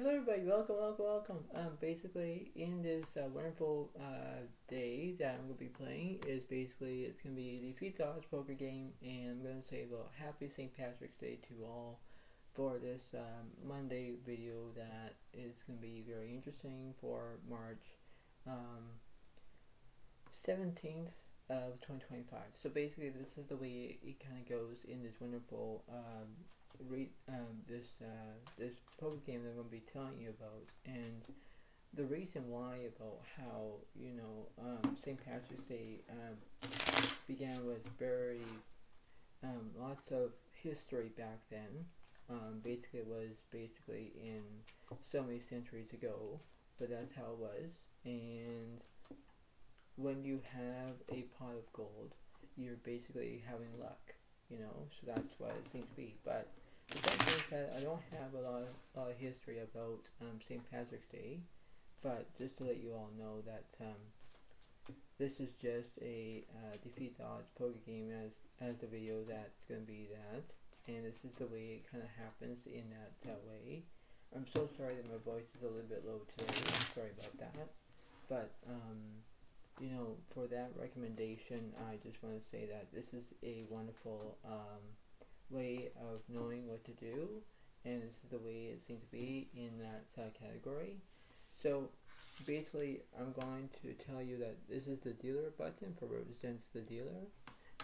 Hello everybody, welcome. Basically in this wonderful day that I'm going to be playing is basically it's going to be the Feet Odds poker game, and I'm going to say about happy St. Patrick's Day to all for this Monday video that is going to be very interesting for March 17th of 2025. So basically this is the way it kind of goes in this wonderful this poker game that I'm going to be telling you about, and the reason why about how St. Patrick's Day began with very lots of history back then. Basically, it was basically in so many centuries ago, but that's how it was. And when you have a pot of gold, you're basically having luck, so that's what it seems to be. But the fact is that I don't have a lot of history about St. Patrick's Day, but just to let you all know that this is just a defeat the odds poker game as the video that's going to be that, and this is the way it kind of happens in that way. I'm so sorry that my voice is a little bit low today. I'm sorry about that, but for that recommendation, I just want to say that this is a wonderful way of knowing what to do, and this is the way it seems to be in that category. So basically, I'm going to tell you that this is the dealer button for represents the dealer,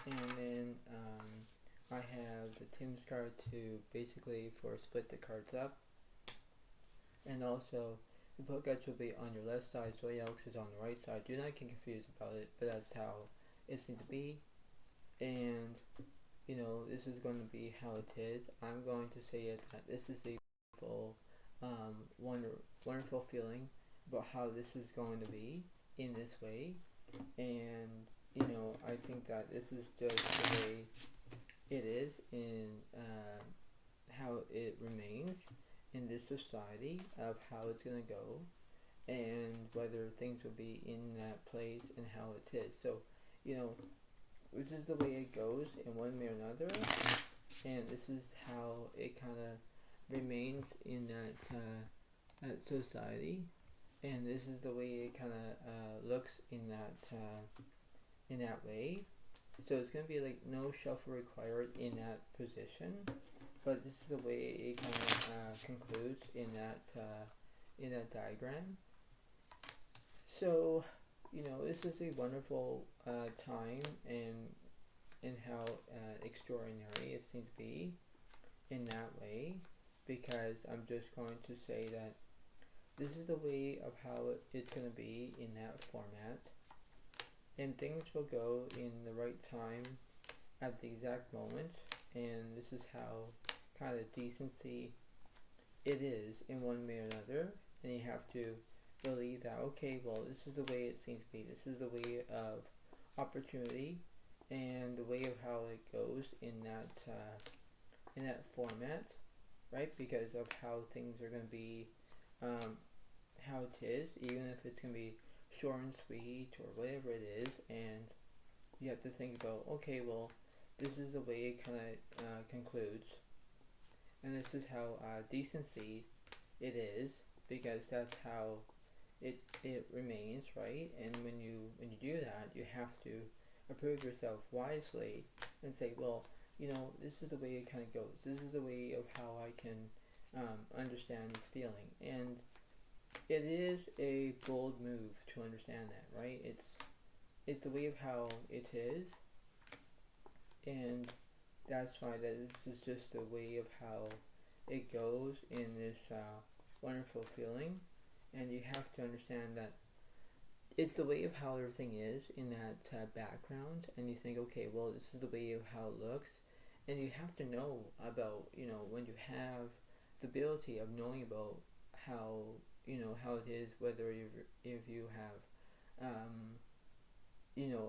and then I have the Tim's card to basically for split the cards up, and also the pockets will be on your left side, so Alex is on the right side. Do not get confused about it, but that's how it seems to be. And this is going to be how it is. I'm going to say it that this is a wonderful, wonderful feeling about how this is going to be in this way. And I think that this is just the way it is in how it remains in this society of how it's going to go, and whether things will be in that place and how it is. So this is the way it goes in one way or another, and this is how it kind of remains in that society, and this is the way it kind of looks in that way. So it's going to be like no shuffle required in that position, but this is the way it kind of concludes in that diagram. So this is a wonderful time, and how extraordinary it seems to be in that way, because I'm just going to say that this is the way of how it's going to be in that format, and things will go in the right time at the exact moment, and this is how kind of decency it is in one way or another, and you have to believe that, okay, well, this is the way it seems to be. This is the way of opportunity, and the way of how it goes in that format, right? Because of how things are going to be, how it is, even if it's going to be short and sweet or whatever it is, and you have to think about, okay, well, this is the way it kind of concludes, and this is how decency it is, because that's how it remains, right? And when you do that, you have to approve yourself wisely and say, well, this is the way it kind of goes. This is the way of how I can understand this feeling, and it is a bold move to understand that, right? It's the way of how it is, and that's why this is just the way of how it goes in this wonderful feeling. And you have to understand that it's the way of how everything is in that background, and you think, okay, well, this is the way of how it looks, and you have to know about, when you have the ability of knowing about how, how it is, whether if you have,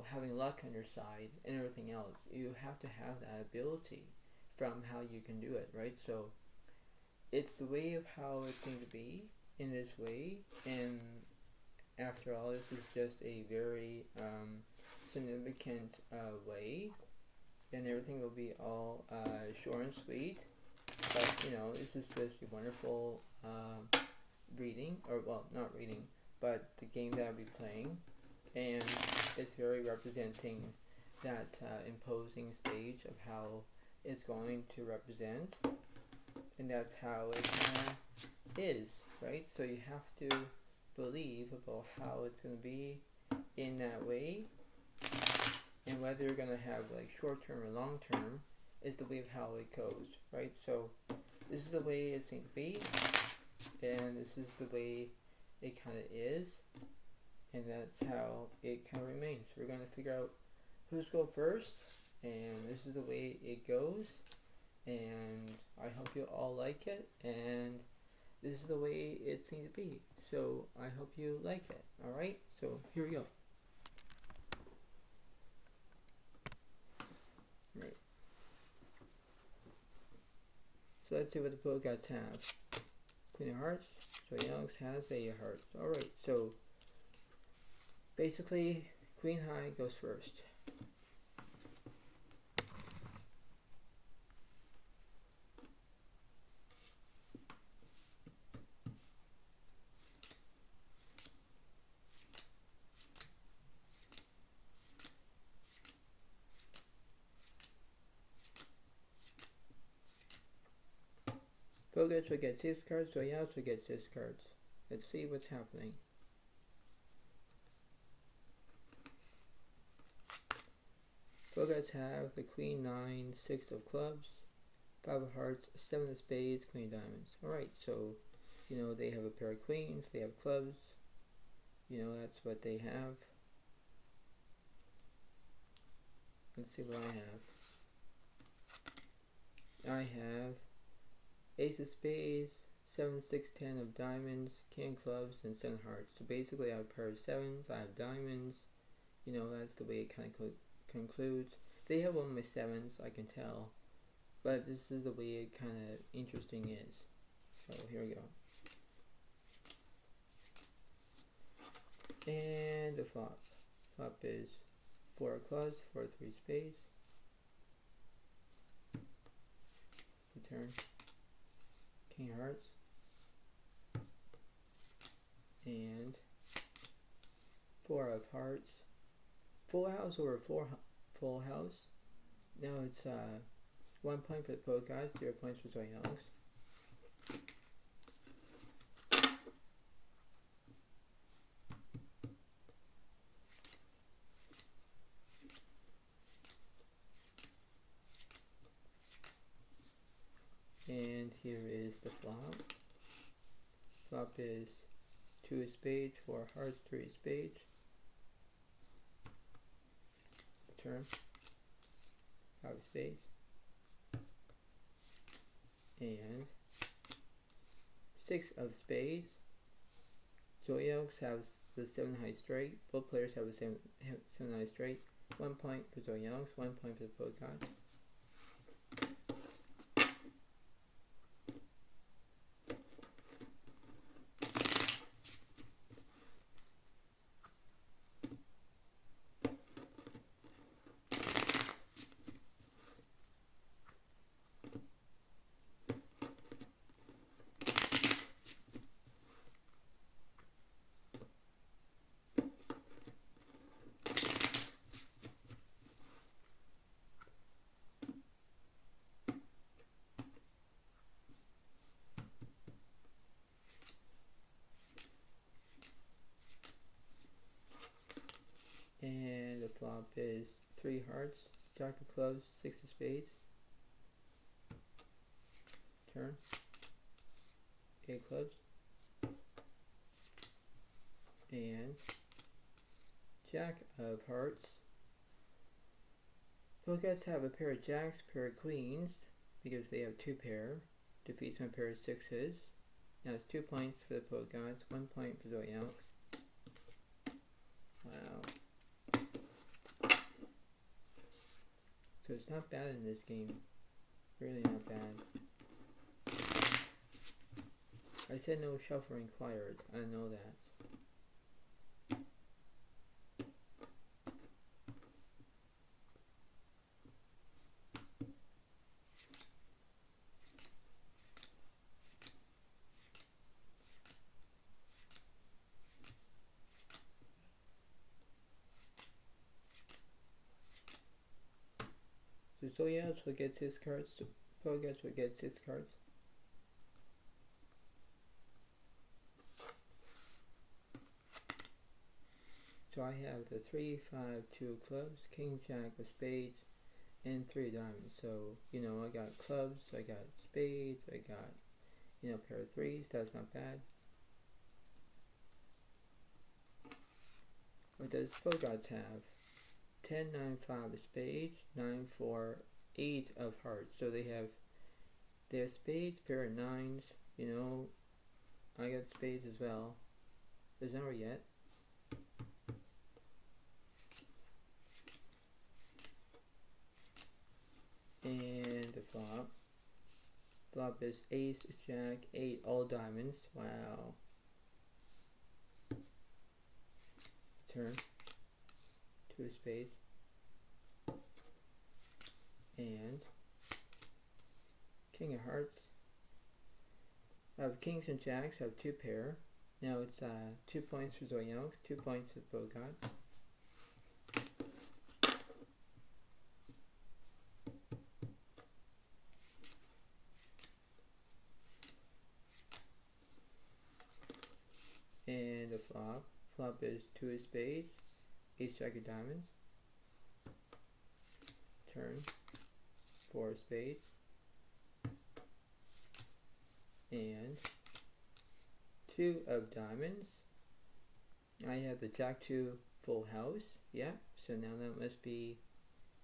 having luck on your side and everything else, you have to have that ability from how you can do it, right? So it's the way of how it seems to be in this way, and after all, this is just a very significant way, and everything will be all short and sweet, but this is just a wonderful reading, or well, not reading, but the game that I'll be playing, and it's very representing that imposing stage of how it's going to represent, and that's how it is, right? So you have to believe about how it's going to be in that way, and whether you're going to have like short term or long term is the way of how it goes, right? So this is the way it seems to be, and this is the way it kind of is, and that's how it kind of remains. We're going to figure out who's go first, and this is the way it goes, and I hope you all like it, and this is the way it seems to be. So I hope you like it. Alright, so here we go. Right. So let's see what the Pokegods have. Queen of Hearts. So Alex has a Hearts. Alright, so basically Queen High goes first. Pokegods will get 6 cards, so Alex will get 6 cards. Let's see what's happening. Pokegods have the Queen 9, 6 of clubs, 5 of hearts, 7 of spades, Queen of diamonds. Alright, so, you know, they have a pair of queens, they have clubs, you know, that's what they have. Let's see what I have. I have Ace of spades, 7, 6, 10 of diamonds, King of clubs, and 7 hearts. So basically I have a pair of 7s, I have diamonds, you know, that's the way it kind of concludes. They have one of my 7s, I can tell, but this is the way it kind of interesting is. So here we go. And the flop. Flop is 4 of clubs, 4 of 3 spades. Return. King of hearts. And 4 of hearts. Full house over full house. Now it's 1 point for the Pokegods, 0 points for Zoe Alex. And here is the flop. Flop is 2 of spades, 4 of hearts, 3 of spades. Turn. 5 of spades. And 6 of spades. Zoe Alex has the 7 high straight. Both players have the 7 high straight. 1 point for Zoe Alex, 1 point for the Pokegods. And the flop is 3 hearts, Jack of clubs, 6 of spades. Turn. 8 clubs. And Jack of hearts. Pokegods have a pair of jacks, pair of queens, because they have 2 pair. Defeats my pair of 6s. Now it's 2 points for the Pokegods, 1 point for Zoe Alex. Wow. So it's not bad in this game. Really not bad. I said no shuffle required. I know that. So yeah, so it gets 6 cards. So pro guys will get 6 cards. So I have the 3, 5, 2 clubs, king, jack of spades, and 3 diamonds. So, you know, I got clubs, I got spades, I got, you know, pair of 3s. That's not bad. What does Bogarts have? 10, 9, 5 of spades, 9, 4, 8 of hearts. So they have their spades, pair of 9s. You know, I got spades as well. There's never yet. And the flop. Flop is ace, jack, 8, all diamonds. Wow. Turn. 2 of spades. And king of hearts. I have kings and jacks. I have 2 pair. Now it's 2 points for Zoe Young, 2 points for Bogart. And the flop. Flop is 2 of spades, ace, jack of diamonds. Turn. 4 of spades. And 2 of diamonds. I have the jack 2 full house. Yeah, so now that must be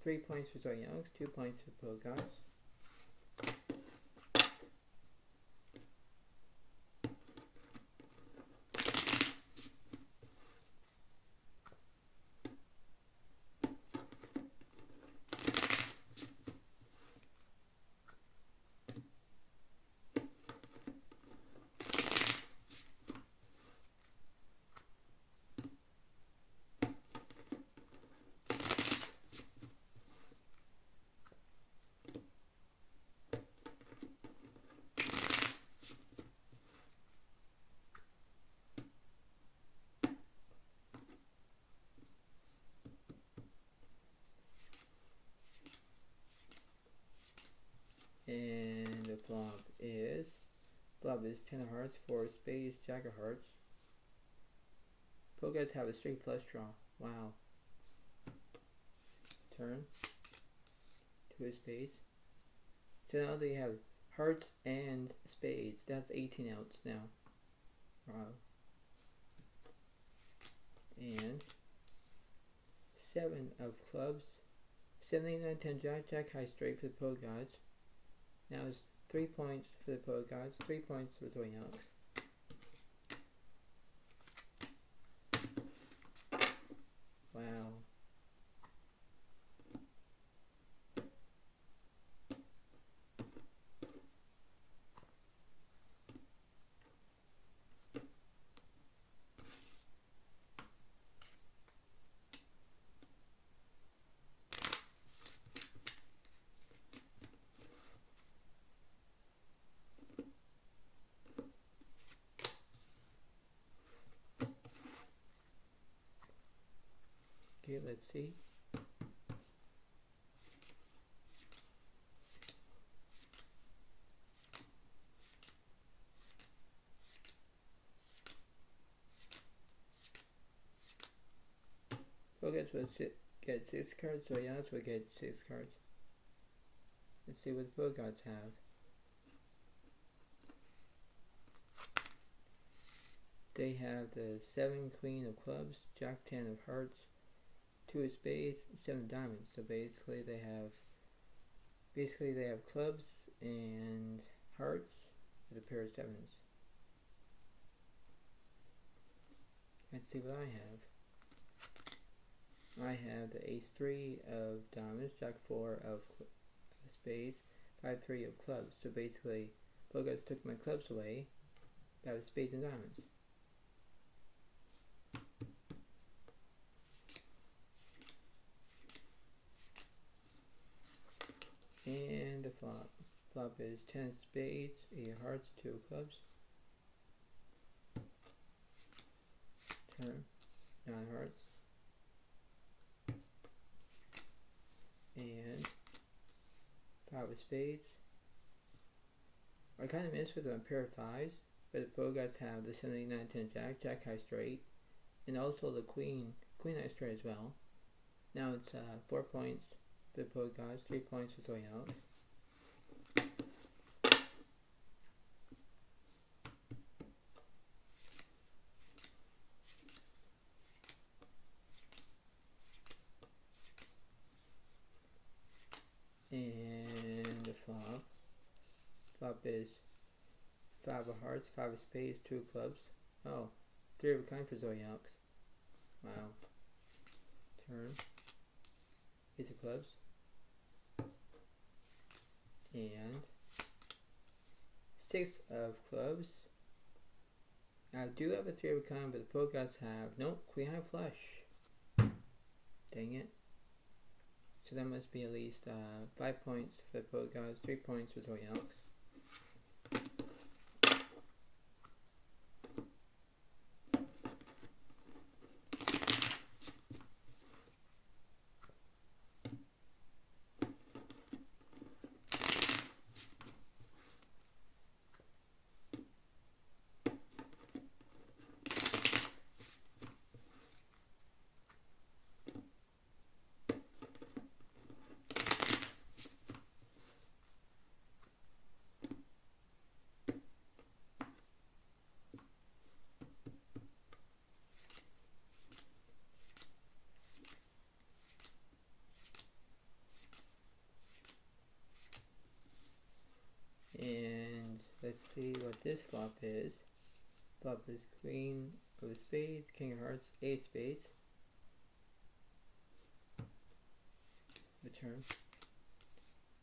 3 points for Zoe Young, 2 points for Bogart. And the flop is 10 of hearts, 4 of spades, jack of hearts. Poguys have a straight flush draw. Wow. Turn. 2 of spades. So now they have hearts and spades. That's 18 outs now. Wow. And 7 of clubs. 7, 8, 9, 10, jack, jack high straight for the Poguys. Now it's 3 points for the Poguys, 3 points for Zoe Young. Wow. Okay, let's see. Poguys will get 6 cards, so Youngs will get 6 cards. Let's see what Bogarts have. They have the 7 queen of clubs, jack 10 of hearts, 2 of spades, 7 diamonds. So basically they have clubs and hearts with a pair of 7s. Let's see what I have. I have the ace 3 of diamonds, jack 4 of spades, 5, 3 of clubs. So basically Bogarts took my clubs away. I have spades and diamonds. And the flop. Flop is 10 spades, 8 hearts, 2 clubs. Turn. 9 hearts. And 5 of spades. I kind of miss with a pair of fives, but the pro guys have the 7, 8, 9, 10 jack, jack high straight, and also the queen high straight as well. Now it's 4 points for the pro guys, 3 points for someone else. And the flop. Flop is 5 of hearts, 5 of spades, 2 of clubs. Oh, 3 of a kind for Zoe Elks. Wow. Turn. Ace of clubs. And 6 of clubs. I do have a 3 of a kind, but the pro guys have, nope, queen high flush. Dang it. So that must be at least 5 points for the pro guys, 3 points for Zoe Elks. And let's see what this flop is. Flop is queen of spades, king of hearts, ace of spades. Return.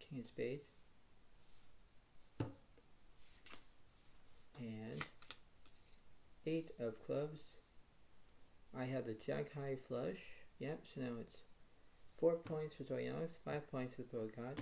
King of spades. And 8 of clubs. I have the jack high flush. Yep, so now it's 4 points for Zoe Alex, 5 points for the pro gods.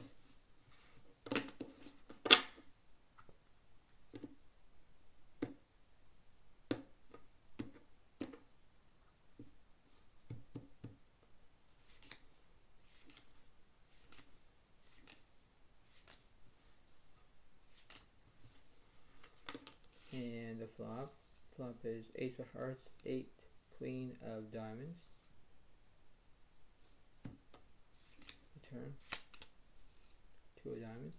And the flop. Flop is ace of hearts, 8, queen of diamonds. Return. 2 of diamonds.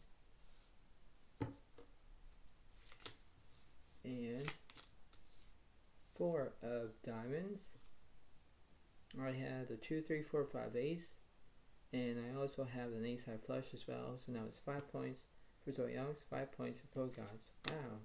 And 4 of diamonds. I have the 2, 3, 4, 5 ace. And I also have an ace high flush as well. So now it's 5 points for Zoe Alex, 5 points for pro gods. Wow.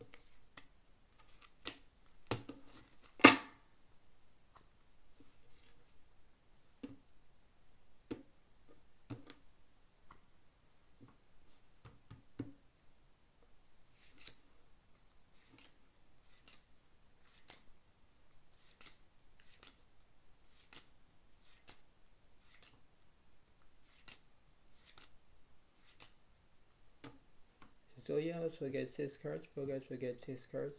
So yeah, so we get 6 cards, pro guys will get 6 cards.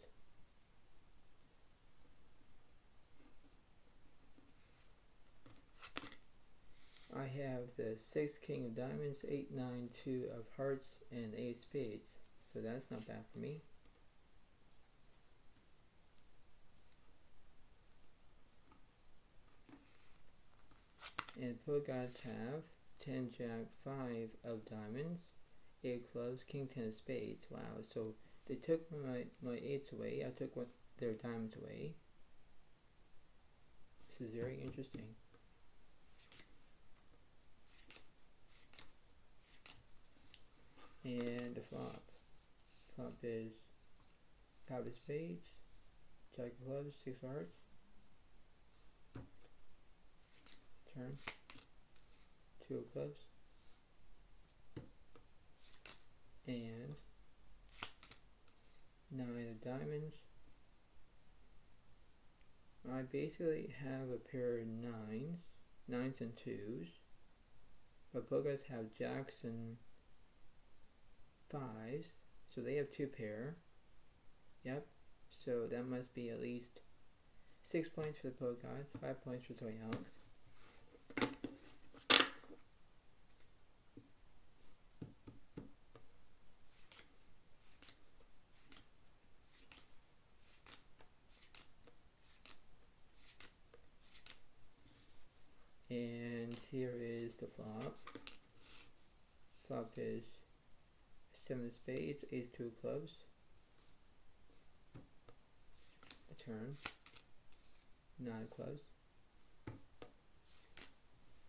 I have the 6 king of diamonds, 8, 9, 2 of hearts, and 8 spades. So that's not bad for me. And pro guys have 10 jack, 5 of diamonds, 8 clubs, king 10 of spades. Wow, so they took my 8s away. I took their diamonds away. This is very interesting. And the flop. Flop is 5 of spades, jack of clubs, 6 of hearts. Turn. 2 of clubs. And 9 of diamonds. I basically have a pair of 9s and 2s, but pro guys have jacks and 5s, so they have 2 pair. Yep, so that must be at least 6 points for the pro guys, 5 points for Zoe Alex. the flop. Flop is 7 of spades, ace 2 of clubs. The turn, 9 of clubs.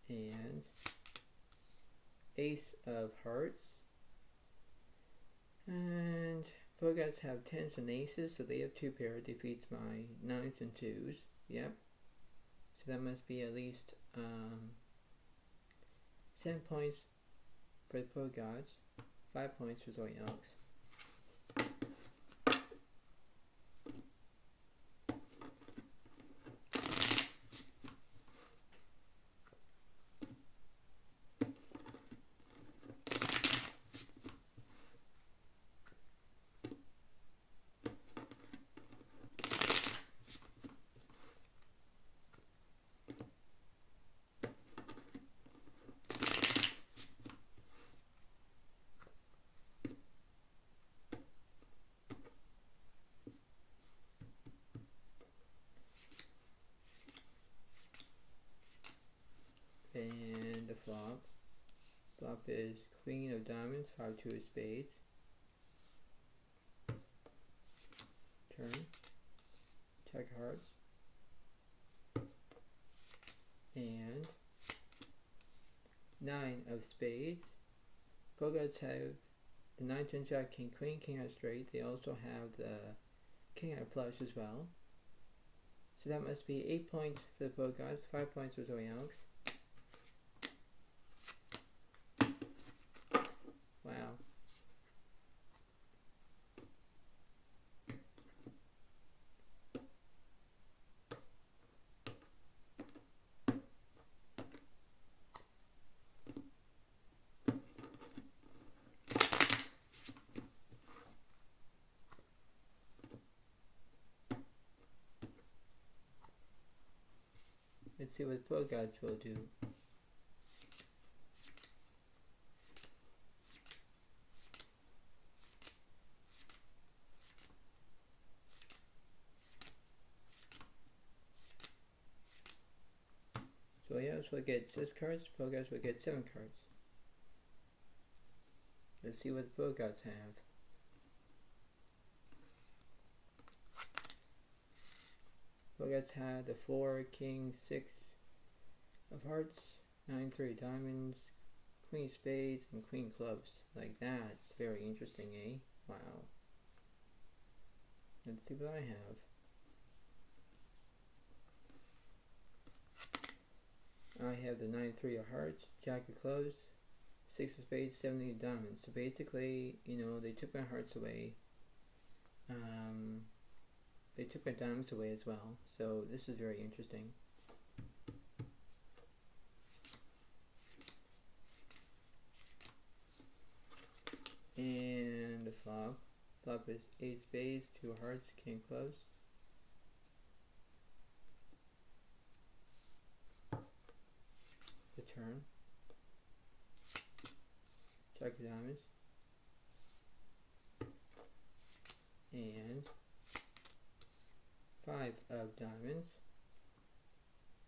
And ace of hearts. And both guys have 10s and aces, so they have 2 pair, defeats my 9s and 2s. Yep. So that must be at least 7 points for the pro gods, 5 points for Zoe Alex. And the flop. Flop is queen of diamonds, 5-2 of spades. Turn. Check hearts. And 9 of spades. Both guys have the 9, 10, jack, king, queen, king out straight. They also have the king out flush as well. So that must be 8 points for the pro guys, 5 points for Zoe Alex. Wow. Let's see what pro gods will do. So yes, we'll get 6 cards, pro gods will get 7 cards. Let's see what the pro gods have. Pro gods had the 4, king, 6 of hearts, 9, 3 diamonds, queen spades, and queen clubs. Like that, it's very interesting, eh? Wow. Let's see what I have. I have the 9, 3 of hearts, jack of clubs, 6 of spades, 7 of diamonds. So basically, you know, they took my hearts away. They took my diamonds away as well. So this is very interesting. And the flop. Flop is 8 spades, 2 hearts, king clubs. The turn. Jack of diamonds. And 5 of diamonds.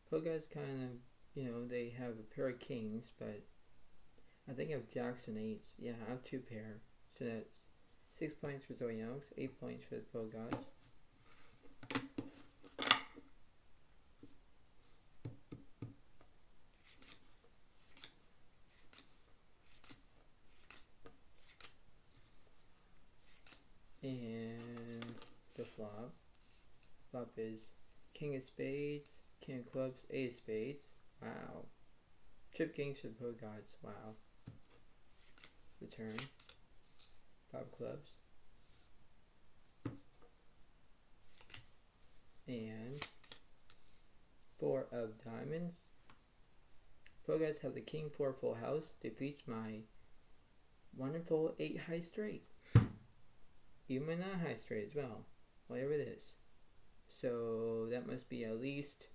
Pro guys kind of, you know, they have a pair of kings, but I think I have jacks and 8s. Yeah, I have 2 pair. So that's 6 points for Zoe Alex, 8 points for the pro guys. And the flop. Flop is king of spades, king of clubs, 8 of spades. Wow. Trip kings for the pro gods. Wow. The turn. 5 of clubs. And 4 of diamonds. Pro guys have the king 4 full house. Defeats my wonderful 8 high straight. Even my 9 high straight as well. Whatever it is. So that must be at least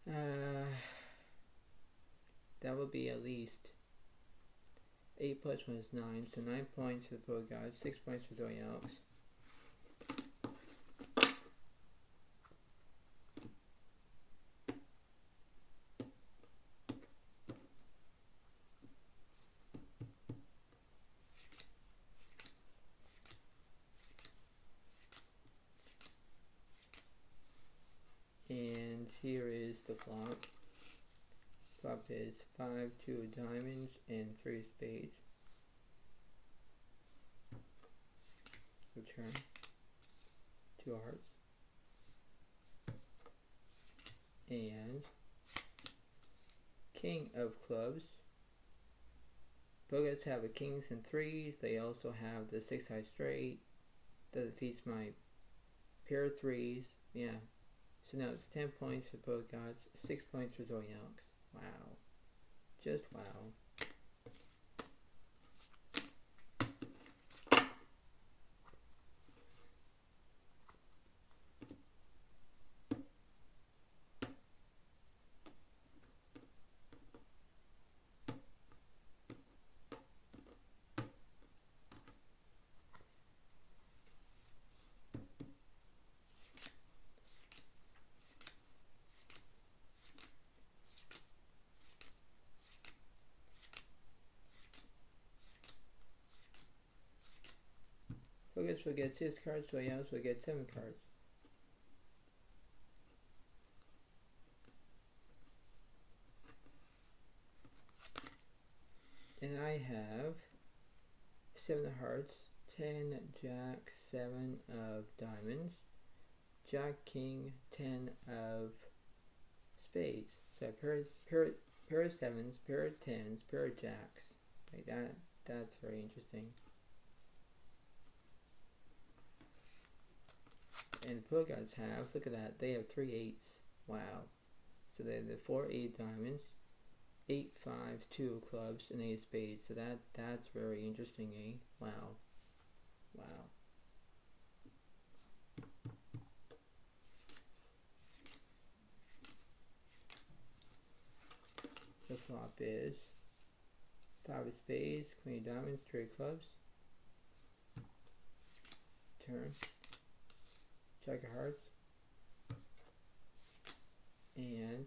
that would be at least 8 plus 1 is 9, so 9 points for the pro guys, 6 points for Zoe Alex. here is the flop. Flop is 5, 2 of diamonds, and 3 of spades. Return. 2 of hearts. And king of clubs. Bogus have a kings and threes. They also have the 6 high straight. That defeats my pair of threes. Yeah. So now it's 10 points for both gods, 6 points for Zoe Alex. Wow. Just wow. Bogus will get 6 cards, Zoe Alex will get 7 cards. And I have 7 of hearts, 10 jack, 7 of diamonds, jack, king, 10 of spades. So pair of sevens, pair of tens, pair of jacks. Like that. That's very interesting. And the pro gods have, look at that, they have 3 eights. Wow. So they have the 4 8 diamonds, 8 5 2 of clubs, and 8 of spades. So that's very interesting, eh? Wow. Wow. The flop is 5 of spades, queen of diamonds, 3 of clubs. Turn. Jack of hearts. And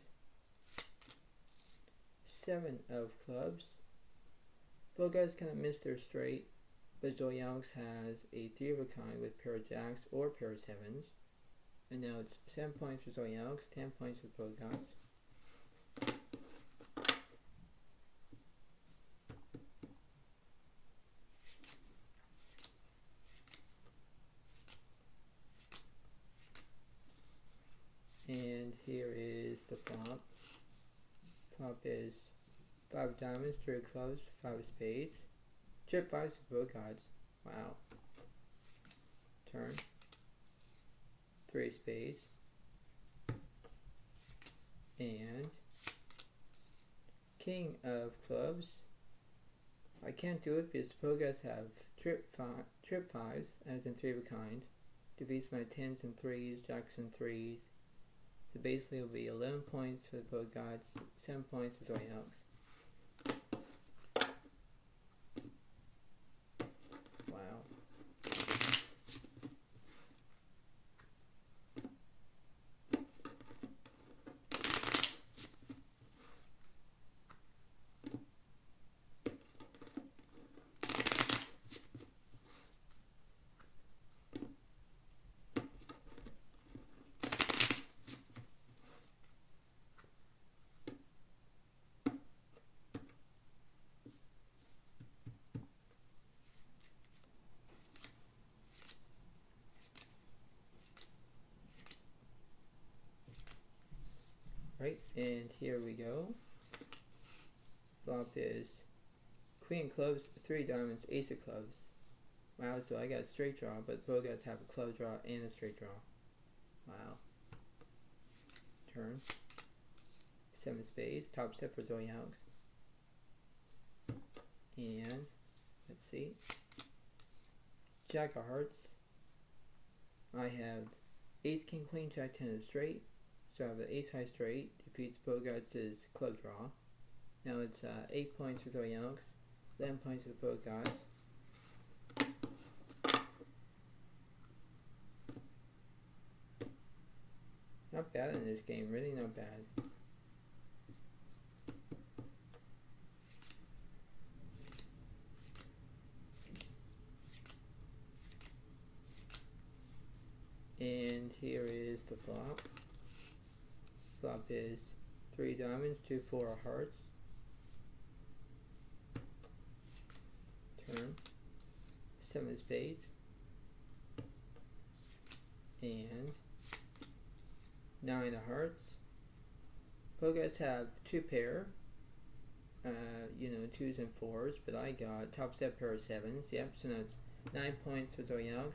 7 of clubs. Both guys kind of missed their straight, but Zoe Alex has a 3 of a kind with pair of jacks or pair of sevens. And now it's 7 points for Zoe Alex, 10 points for both guys. And here is the flop. Flop is 5 diamonds, 3 of clubs, 5 of spades. Chip 5s for both cards. Wow. Turn. 3 of spades. And king of clubs. I can't do it because the pro guys have trip 5s, as in 3 of a kind. Defeats my 10s and 3s, jacks and 3s. So basically it will be 11 points for the pro gods, 7 points for Zoe Alex. Wow. Right, and here we go. Flop is queen of clubs, 3 diamonds, ace of clubs. Wow, so I got a straight draw, but both guys have a club draw and a straight draw. Wow. Turn. 7 spades, top step for Zoe Alex. And let's see. Jack of hearts. I have ace, king, queen, jack, 10 of straight. So I have the ace high straight, defeats Bogarts' club draw. Now it's 8 points for Zoe Alex, 11 points for Bogarts. Not bad in this game, really not bad. And here is the flop. Flop is 3 diamonds, 2 4 hearts. Turn. 7 spades. And 9 of hearts. Pokeguts have 2 pair. You know, 2s and 4s, but I got top step pair of 7s. Yep, so now it's 9 points for Zoyox,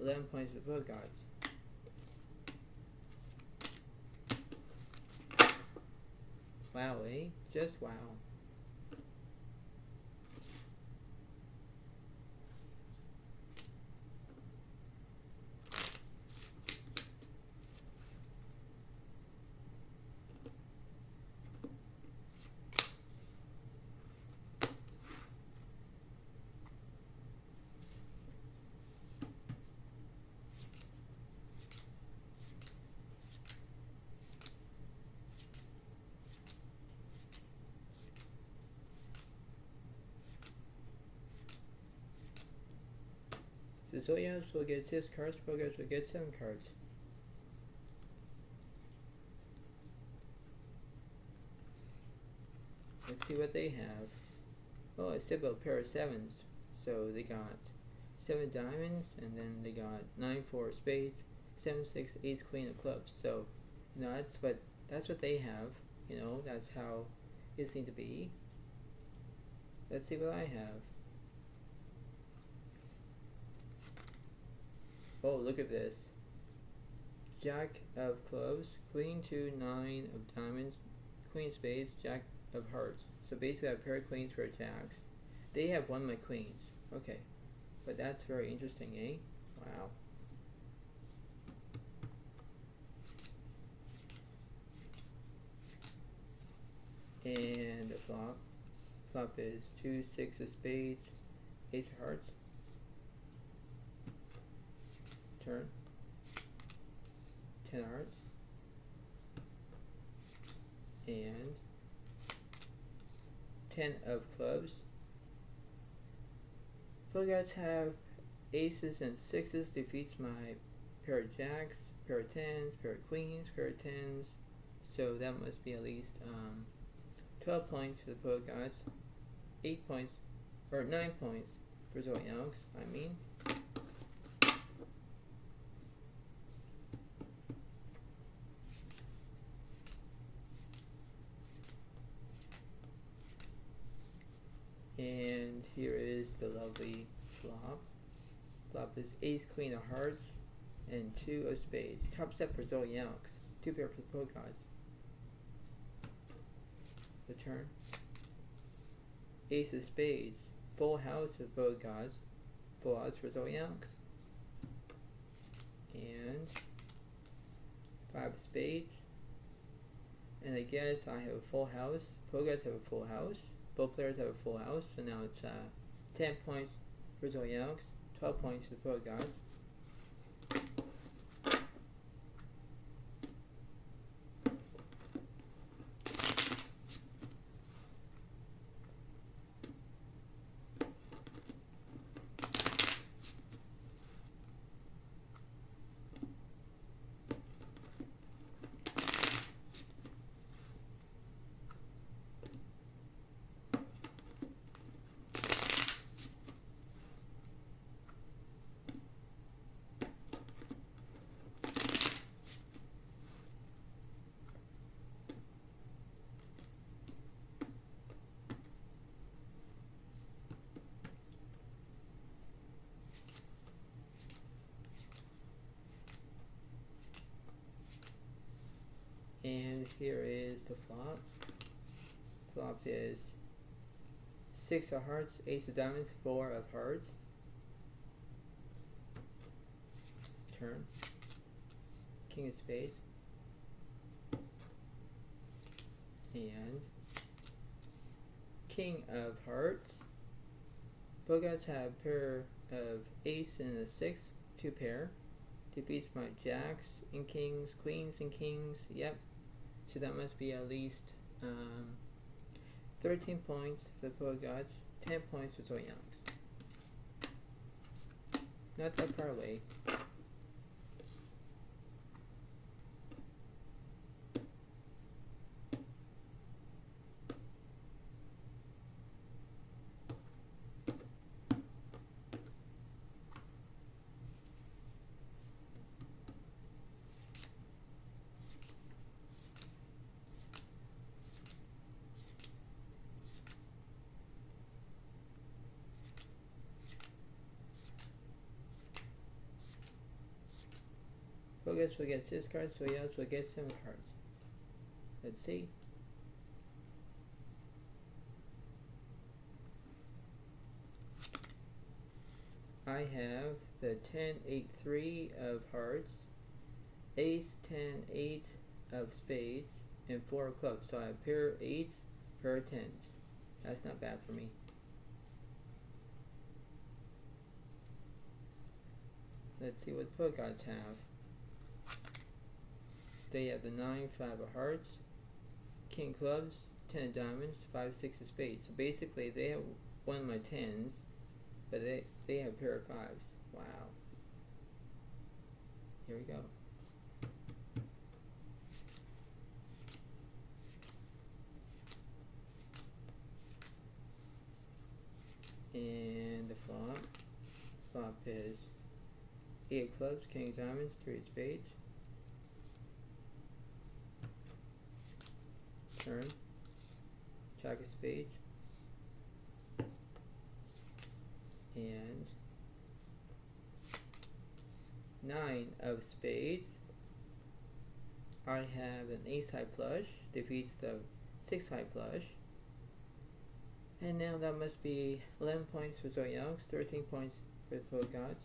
11 points for Pokeguts. Wow, eh? Just wow. So Zoyox will get 6 cards, Pokeguts will get 7 cards. Let's see what they have. Oh, I said about a pair of 7s. So they got 7 diamonds, and then they got 9 4 spades, 7 6 ace queen of clubs. So, you know, that's what they have. You know, that's how it seemed to be. Let's see what I have. Oh, look at this. Jack of clubs, queen 2 9 of diamonds, queen spades, jack of hearts. So basically I have a pair of queens, pair of jacks. They have one of my queens. Okay. But that's very interesting, eh? Wow. And the flop. Flop is 2 6 of spades, ace of hearts. Turn. 10 hearts. And 10 of clubs. Pokeguts have aces and 6s, defeats my pair of jacks, pair of 10s, pair of queens, pair of 10s. So that must be at least 12 points for the Pokeguts, 8 points, or 9 points for Zoyox, I mean. And here is the lovely flop. Flop is ace queen of hearts and 2 of spades. Top step for Zoyox, 2 pair for the Pokeguts. The turn. Ace of spades, full house for the Pokeguts, full house for Zoyox. And 5 of spades. And I guess I have a full house. Pokeguts have a full house. Both players have a full house, so now it's 10 points for Zoyox, 12 points for the Pokeguts. And here is the flop. Flop is 6 of hearts, ace of diamonds, 4 of hearts. Turn. King of spades. And king of hearts. Pokeguts have a pair of ace and a 6, 2 pair. Defeats my jacks and kings, queens and kings. Yep. So that must be at least 13 points for the Pokeguts, 10 points for Zoyox. Not that far away. Focus will get 6 cards, so Yelps will get 7 cards. Let's see. I have the 10-8-3 of hearts, Ace 10-8 of spades, and 4 of clubs. So I have pair of 8s, pair of 10s. That's not bad for me. Let's see what the pro gods have. They have the 9-5 of hearts, King clubs, 10 of diamonds, 5-6 of spades. So basically they have one of my 10s, but they have a pair of 5s. Wow. Here we go. And the flop is 8 of clubs, King of diamonds, 3 of spades. Turn, Jack of spades, and 9 of spades. I have an ace high flush, defeats the 6 high flush. And now that must be 11 points for Zoe Alex, 13 points for the pro gods.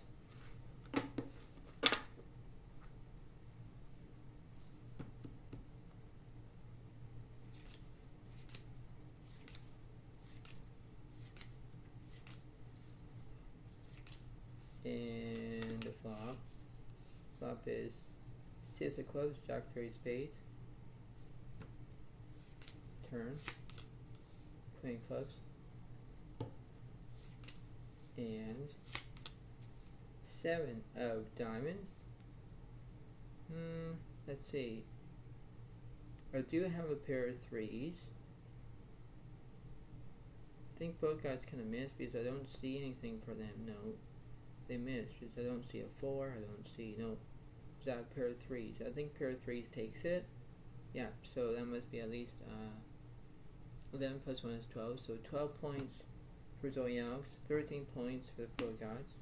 And the flop is 6 of clubs, Jack 3 of spades. Turn, Queen of clubs, and 7 of diamonds. Let's see. I do have a pair of 3s. I think both guys kind of missed because I don't see anything for them. No, they missed because I don't see a 4. I don't see no. Is that a pair of 3s? I think pair of 3s takes it. Yeah, so that must be at least 11 plus 1 is 12. So 12 points for Zoe Alex, 13 points for the pro gods.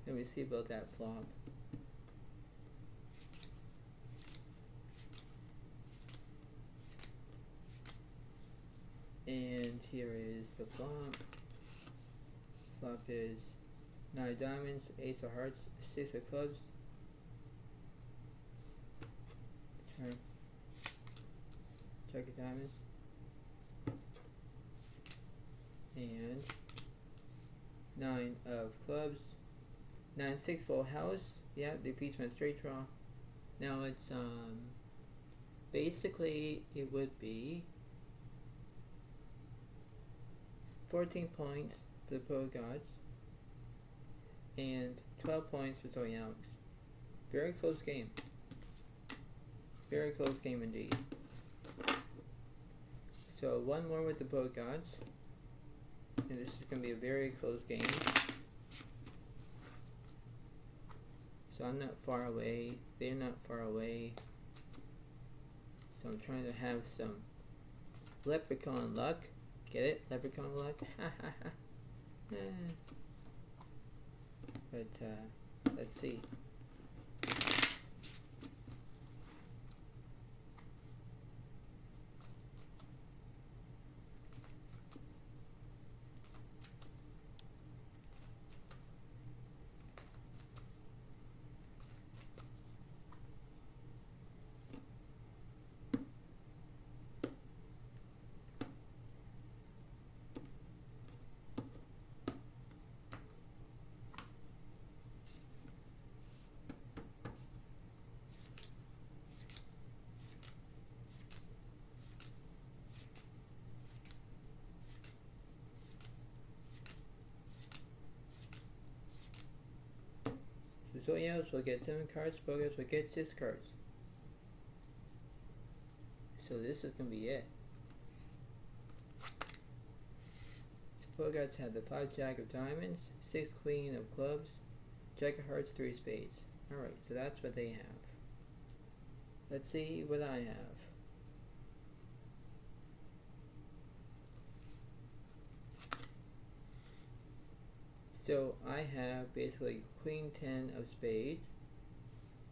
Let me see about that flop. And here is the flop. Flop is 9 of diamonds, ace of hearts, 6 of clubs. Turn, Jack of diamonds, and 9 of clubs. 9-6 full house. Yeah, defeats my straight draw. Now it's basically it would be 14 points for the pro gods and 12 points for Zoe Alex. Very close game. Very close game indeed. So one more with the pro gods, and this is going to be a very close game. So I'm not far away, they're not far away. So I'm trying to have some leprechaun luck. Get it? Leprechaun luck? But let's see. Brazilians will get 7 cards, Pokeguards will get 6 cards. So this is going to be it. So Pokeguards have the 5 Jack of Diamonds, 6 Queen of Clubs, Jack of Hearts, 3 Spades. Alright, so that's what they have. Let's see what I have. So I have basically Queen 10 of Spades,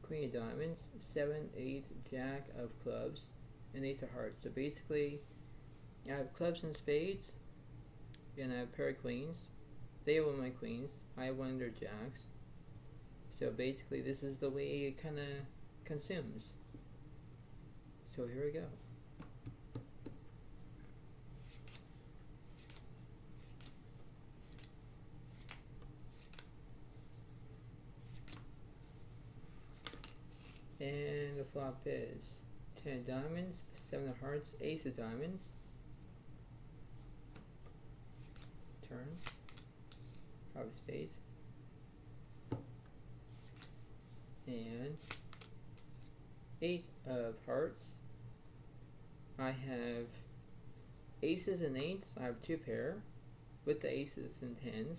Queen of Diamonds, 7, 8, Jack of Clubs, and Ace of Hearts. So basically, I have Clubs and Spades, and I have a pair of Queens. They have one of my Queens. I have one of their Jacks. So basically, this is the way it kind of consumes. So here we go. And the flop is 10 of Diamonds, 7 of Hearts, Ace of Diamonds. Turn. 5 of Spades. And 8 of Hearts. I have Aces and 8s. I have 2 pair with the Aces and 10s.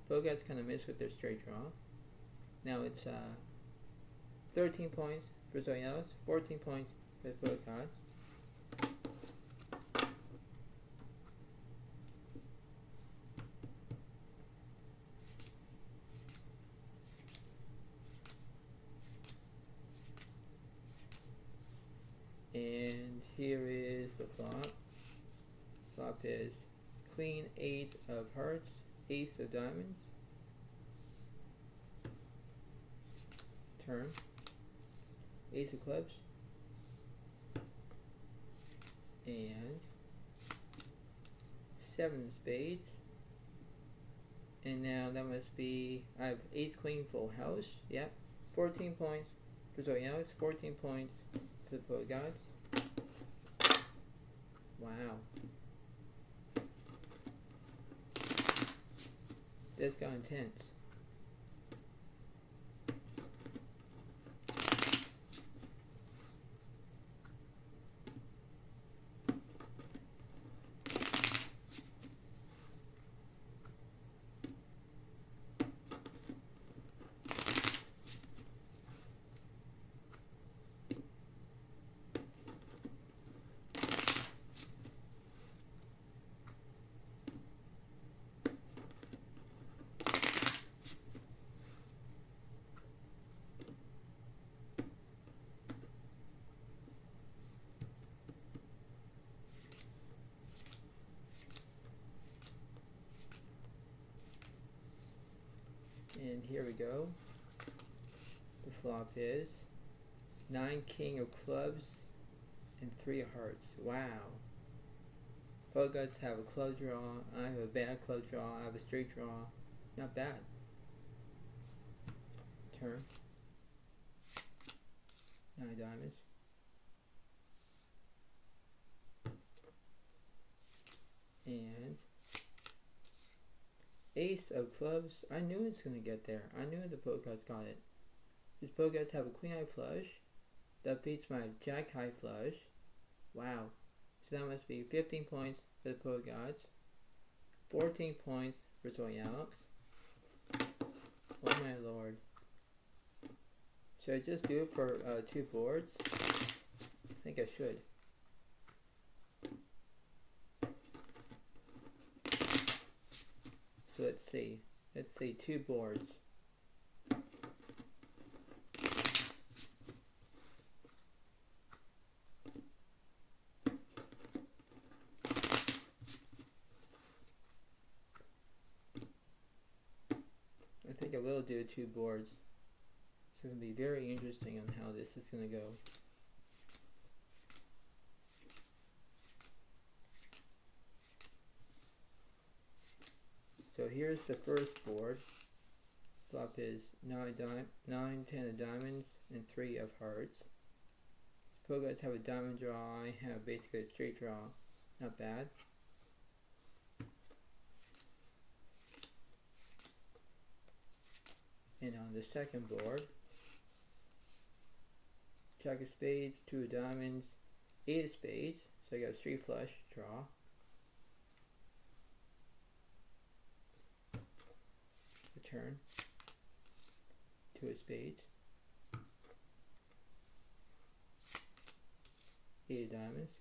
Pokeguards kind of miss with their straight draw. Now it's 13 points for Zoyanos, 14 points for the Pokeguards. And here is the flop. Flop is Queen 8 of Hearts, Ace of Diamonds. Turn. Ace of Clubs. And 7 of Spades. And now that must be, I have Ace Queen Full House. Yep. 14 points for Zoyanos, 14 points for the Pokeguards. Wow. This got intense. And here we go. The flop is 9 King of Clubs and 3 of Hearts. Wow. Pokeguards have a club draw. I have a bad club draw. I have a straight draw. Not bad. Turn. 9 diamonds. And Ace of Clubs. I knew it's going to get there. I knew the Pokeguards got it. These Pokeguards have a Queen High Flush. That beats my Jack High Flush. Wow. So that must be 15 points for the Pokeguards. 14 points for Zoyanos. Oh my lord. Should I just do it for 2 boards? I think I should. So let's see. Let's see, 2 boards. I think I will do 2 boards. It's going to be very interesting on how this is going to go. So here's the first board. Flop is 9, 10 of diamonds and 3 of hearts. Pokeguards have a diamond draw. I have basically a straight draw. Not bad. And on the second board, Jack of spades, 2 of diamonds, 8 of spades. So I got 3 flush, draw. Return. 2 of spades. 8 of diamonds.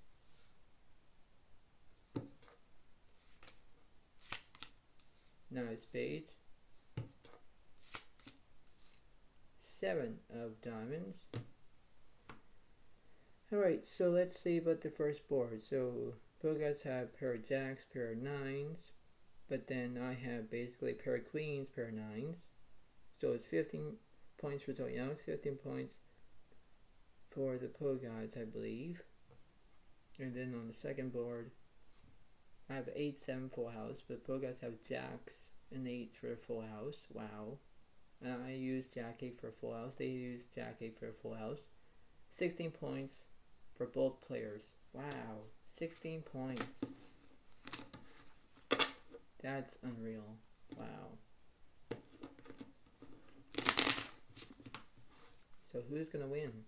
9 of spades. 7 of diamonds. Alright, so let's see about the first board. So both guys have pair of jacks, pair of nines, but then I have basically pair of queens, pair of nines. So it's 15 points for Zoe. Now it's 15 points for the pro guys, I believe. And then on the second board, I have 8, 7 full house, but pro guys have jacks and 8s for a full house. Wow. And I use jack 8 for a full house. They use jack 8 for a full house. 16 points for both players. Wow. 16 points. That's unreal. Wow. So who's gonna win?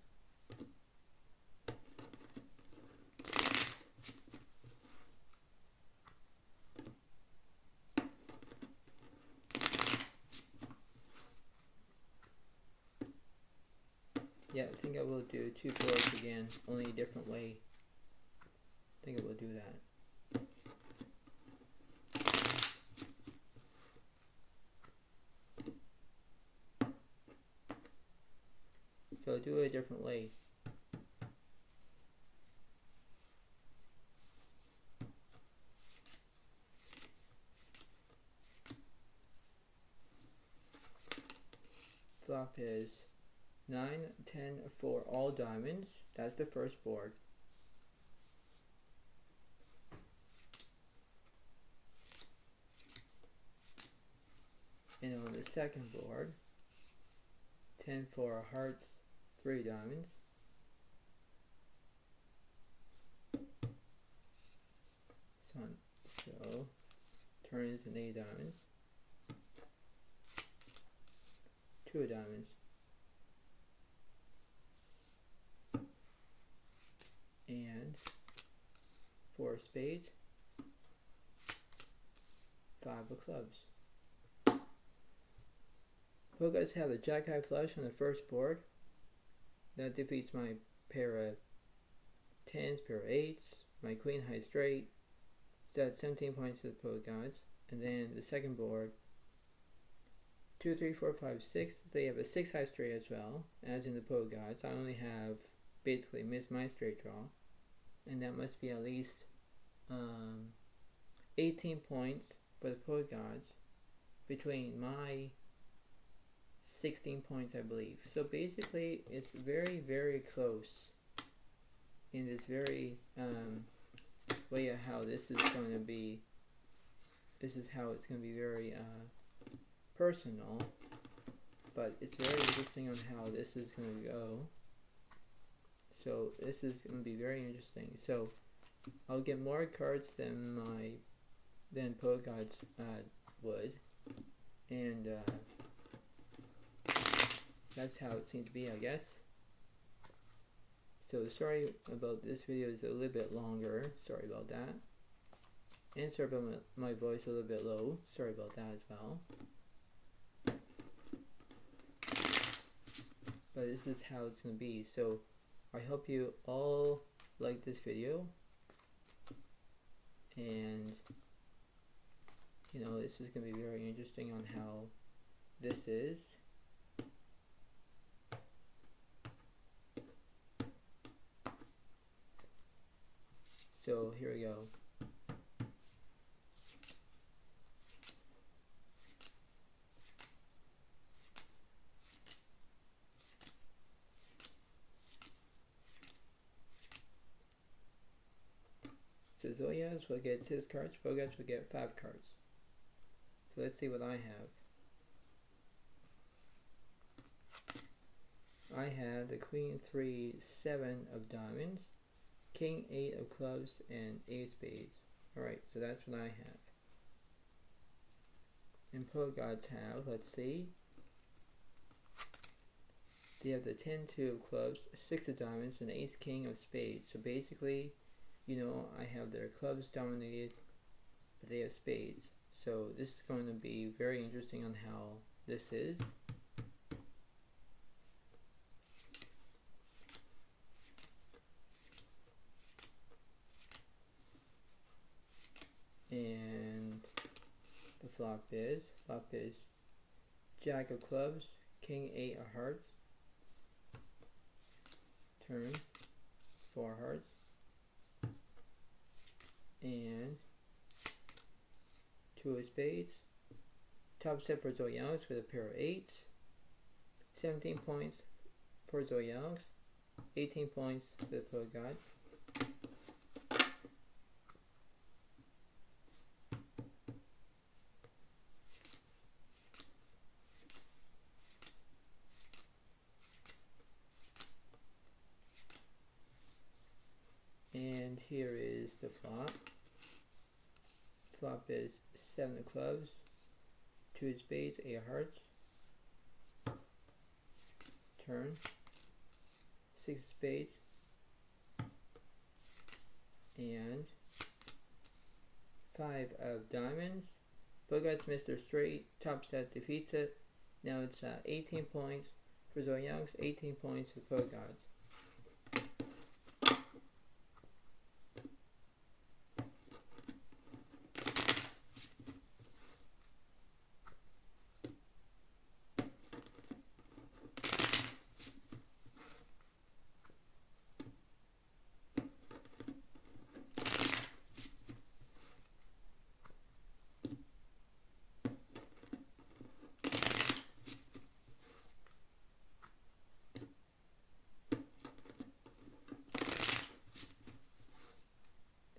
Yeah, I think I will do 2 boards again, only a different way. I think I will do that. So I'll do it a different way. Flop is 9, 10 for all diamonds. That's the first board. And on the second board, 10 for hearts, 3 diamonds. So turns an 8 diamonds. 2 diamonds. And 4 spades, 5 of clubs. Both guys have a jack high flush on the first board. That defeats my pair of 10s, pair of 8s, my queen high straight. So that's 17 points to the pro guys. And then the second board, 2, 3, 4, 5, 6. They have a 6 high straight as well, as in the pro guys. I only have basically missed my straight draw. And that must be at least 18 points for the pro gods between my 16 points, I believe. So basically it's very, very close in this very way of how this is going to be. This is how it's going to be very personal, but it's very interesting on how this is going to go. So this is going to be very interesting. So I'll get more cards than pro gods would, and that's how it seems to be, I guess. So sorry about this video is a little bit longer. Sorry about that. And sorry about my voice a little bit low. Sorry about that as well. But this is how it's going to be. So I hope you all like this video. And you know, this is going to be very interesting on how this is. So here we go. So Zoyas will get 6 cards, Bogas will get 5 cards. So let's see what I have. I have the Queen 3, 7 of diamonds, King 8 of clubs, and 8 spades. Alright, so that's what I have. And pro gods have, let's see, they have the 10-2 of clubs, 6 of diamonds, and ace king of spades. So basically, I have their clubs dominated, but they have spades. So this is going to be very interesting on how this is. And the flop is jack of clubs, king 8 of hearts, turn 4 hearts, and 2 of spades. Top step for Zoyang with a pair of 8s. 17 points for Zoyang, 18 points for the pro god. And here is the flop. Flop is 7 of clubs, 2 of spades, 8 of hearts, turn, 6 of spades, and 5 of diamonds. Bogarts missed their straight, top set defeats it. Now it's 18 points for Zoyang, 18 points for Bogarts.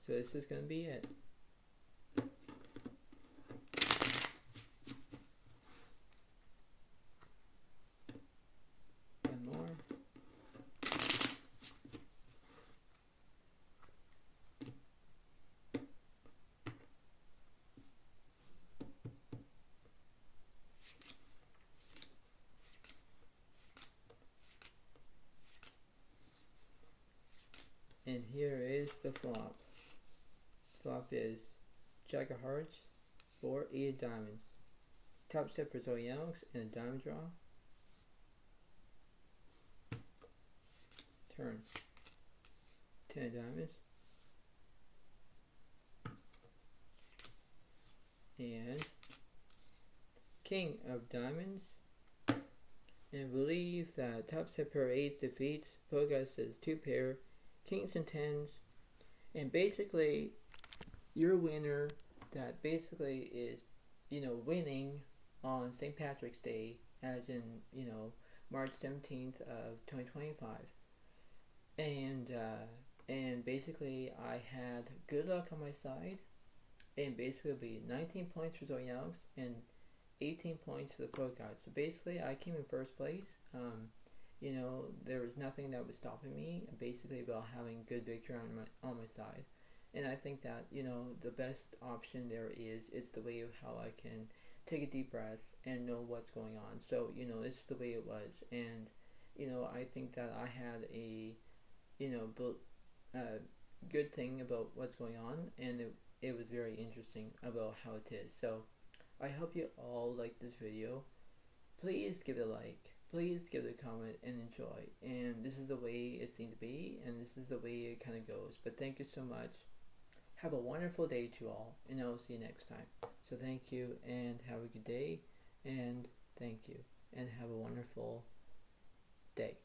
So this is going to be it. One more. And here is the flop. Flop is jack of hearts, 4 8 of diamonds. Top step for Zoyang and a diamond draw. Turn 10 of diamonds. And king of diamonds. And I believe that top step pair of 8s defeats. Bogarts says 2 pair, kings and 10s. And basically, your winner that basically is, winning on St. Patrick's Day, as in, March 17th of 2025. And basically I had good luck on my side, and basically it'll be 19 points for Zoyang and 18 points for the pro god. So basically I came in first place. There was nothing that was stopping me, basically, about having good victory on my side. And I think that, the best option there is, it's the way of how I can take a deep breath and know what's going on. So, this is the way it was. And, I think that I had a, good thing about what's going on. And it was very interesting about how it is. So, I hope you all like this video. Please give it a like. Please give it a comment and enjoy. And this is the way it seemed to be. And this is the way it kind of goes. But thank you so much. Have a wonderful day to all, and I will see you next time. So thank you, and have a good day, and thank you, and have a wonderful day.